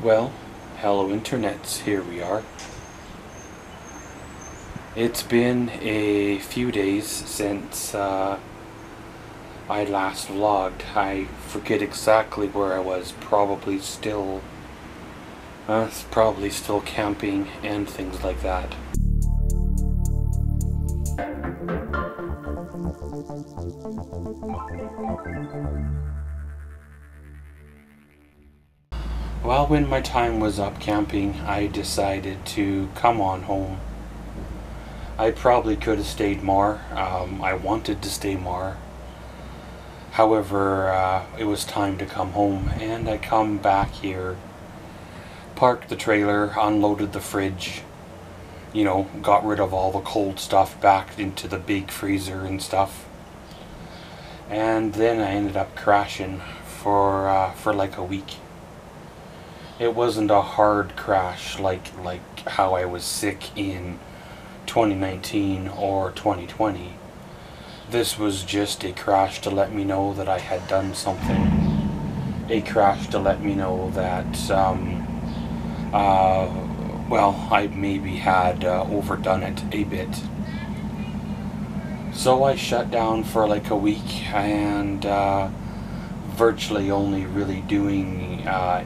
Well, hello internets, here we are. It's been a few days since I last vlogged. I forget exactly where I was, probably still camping and things like that. Well, when my time was up camping, I decided to come on home. I probably could have stayed more. I wanted to stay more. However, it was time to come home, and I come back here, parked the trailer, unloaded the fridge, got rid of all the cold stuff back into the big freezer and stuff. And then I ended up crashing for like a week. It wasn't a hard crash like how I was sick in 2019 or 2020. This was just a crash to let me know that I had done something. A crash to let me know that, well, I maybe had overdone it a bit. So I shut down for like a week and virtually only really doing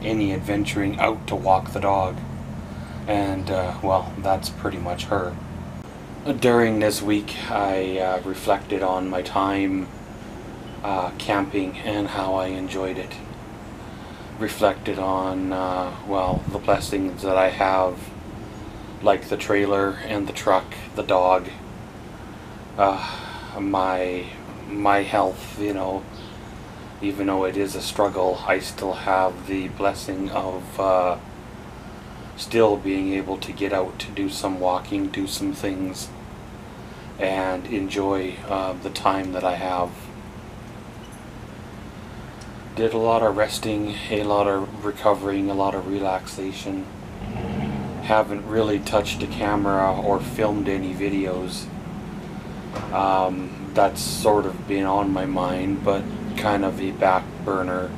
any adventuring out to walk the dog. And, well, that's pretty much her. During this week, I reflected on my time camping and how I enjoyed it. Reflected on, well, the blessings that I have, like the trailer and the truck, the dog, my health, even though it is a struggle, I still have the blessing of still being able to get out to do some walking, do some things, and enjoy the time that I have. Did a lot of resting, a lot of recovering, a lot of relaxation. Haven't really touched a camera or filmed any videos. That's sort of been on my mind, but kind of a back burner.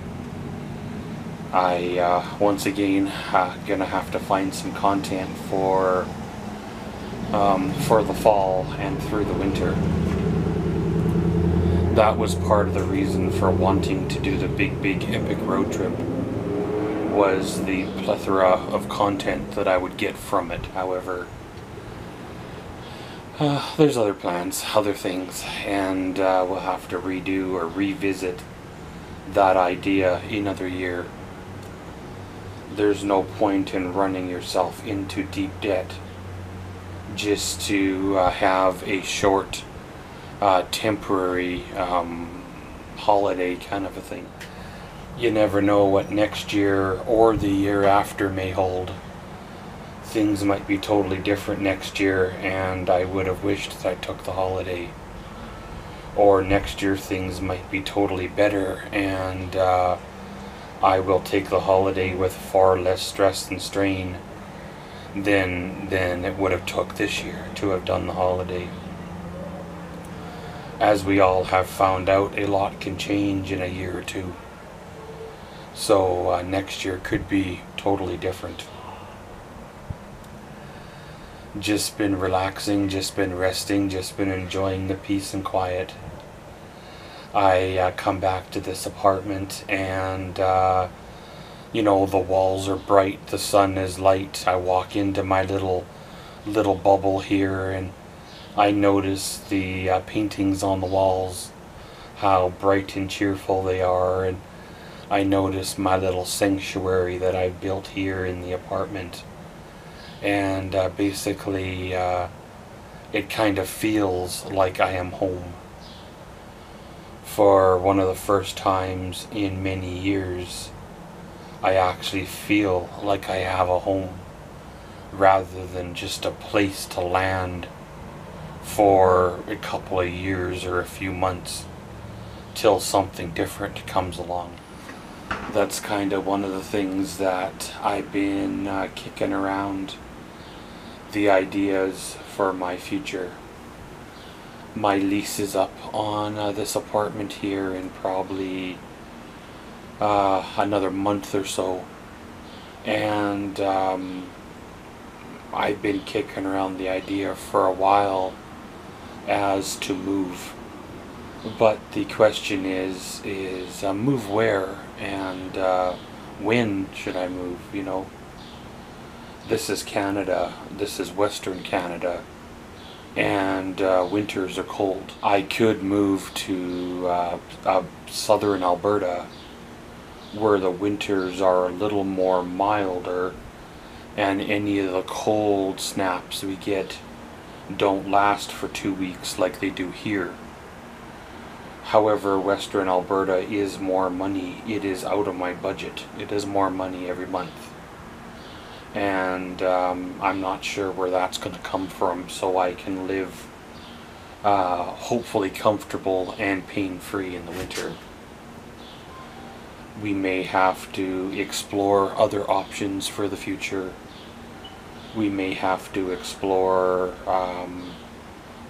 I once again gonna have to find some content for the fall and through the winter. That was part of the reason for wanting to do the big epic road trip, was the plethora of content that I would get from it. However, there's other plans, other things, and we'll have to redo or revisit that idea another year. There's no point in running yourself into deep debt just to have a short, temporary holiday kind of a thing. You never know what next year or the year after may hold. Things might be totally different next year, and I would have wished that I took the holiday. Or next year things might be totally better, and I will take the holiday with far less stress and strain than it would have took this year to have done the holiday. As we all have found out, a lot can change in a year or two. So next year could be totally different. Just been relaxing, just been resting, just been enjoying the peace and quiet. I come back to this apartment and the walls are bright, the sun is light. I walk into my little bubble here, and I notice the paintings on the walls, how bright and cheerful they are, and I notice my little sanctuary that I built here in the apartment. And basically it kind of feels like I am home. For one of the first times in many years, I actually feel like I have a home, rather than just a place to land for a couple of years or a few months till something different comes along. That's kind of one of the things that I've been kicking around, the ideas for my future. My lease is up on this apartment here in probably another month or so, And I've been kicking around the idea for a while as to move. But the question is move where, and when should I move, you know? This is Canada, this is Western Canada, and winters are cold. I could move to southern Alberta, where the winters are a little more milder, and any of the cold snaps we get don't last for 2 weeks like they do here. However, Western Alberta is more money. It is out of my budget. It is more money every month. And I'm not sure where that's going to come from, so I can live hopefully comfortable and pain-free in the winter. We may have to explore other options for the future. We may have to explore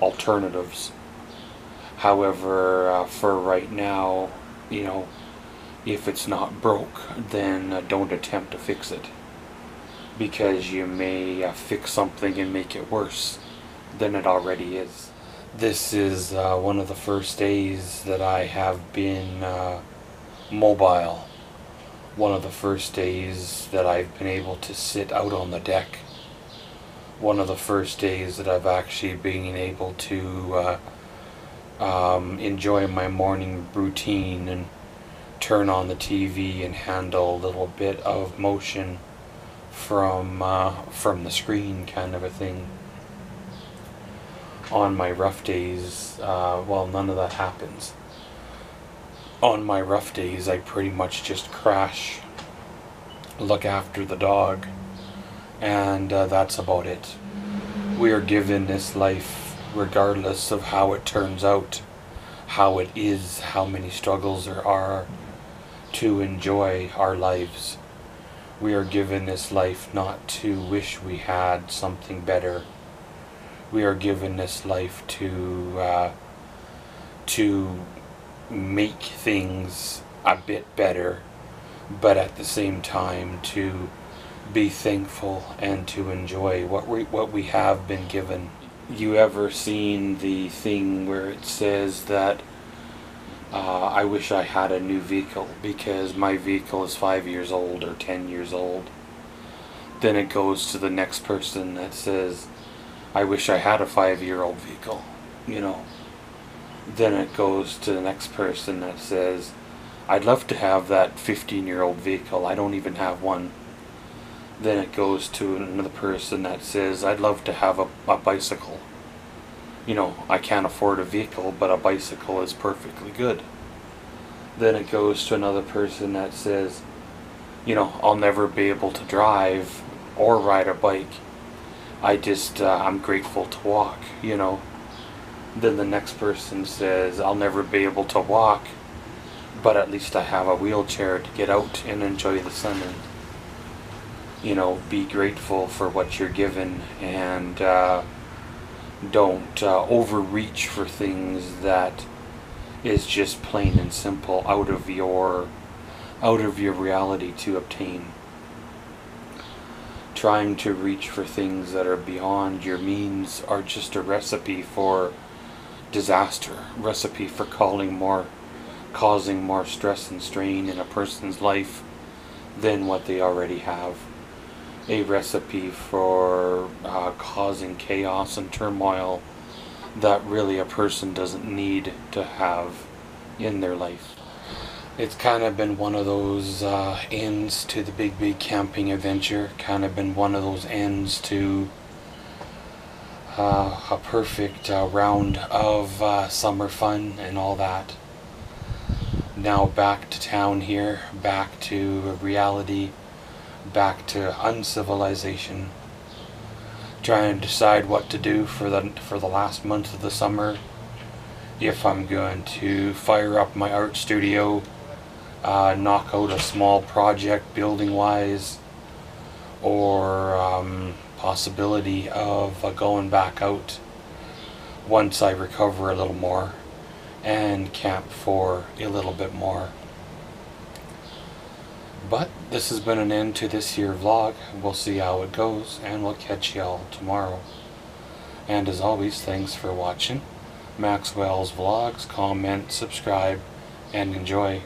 alternatives. However, for right now, you know, if it's not broke, then don't attempt to fix it, because you may fix something and make it worse than it already is. This is one of the first days that I have been mobile. One of the first days that I've been able to sit out on the deck. One of the first days that I've actually been able to enjoy my morning routine and turn on the TV and handle a little bit of motion from the screen, kind of a thing. On my rough days, well, none of that happens. On my rough days, I pretty much just crash, look after the dog, and that's about it. We are given this life regardless of how it turns out, how it is, how many struggles there are, to enjoy our lives. We are given this life not to wish we had something better. We are given this life to make things a bit better, but at the same time to be thankful and to enjoy what we have been given. You ever seen the thing where it says that I wish I had a new vehicle because my vehicle is 5 years old or 10 years old? Then it goes to the next person that says, I wish I had a 5-year-old vehicle, you know. Then it goes to the next person that says, I'd love to have that 15-year-old vehicle, I don't even have one. Then it goes to another person that says, I'd love to have a bicycle. You know, I can't afford a vehicle, but a bicycle is perfectly good. Then it goes to another person that says, you know, I'll never be able to drive or ride a bike. I'm grateful to walk, you know. Then the next person says, I'll never be able to walk, but at least I have a wheelchair to get out and enjoy the sun in. You know, be grateful for what you're given, and don't overreach for things that is just plain and simple out of your reality to obtain. Trying to reach for things that are beyond your means are just a recipe for disaster, recipe for causing more stress and strain in a person's life than what they already have. A recipe for causing chaos and turmoil that really a person doesn't need to have in their life. It's kind of been one of those ends to the big camping adventure, kind of been one of those ends to a perfect round of summer fun and all that. Now back to town here, back to reality, back to uncivilization, trying to decide what to do for the last month of the summer. If I'm going to fire up my art studio, knock out a small project building wise, or possibility of going back out once I recover a little more and camp for a little bit more. But this has been an end to this here vlog. We'll see how it goes, and we'll catch y'all tomorrow. And as always, thanks for watching Maxwell's Vlogs. Comment, subscribe, and enjoy.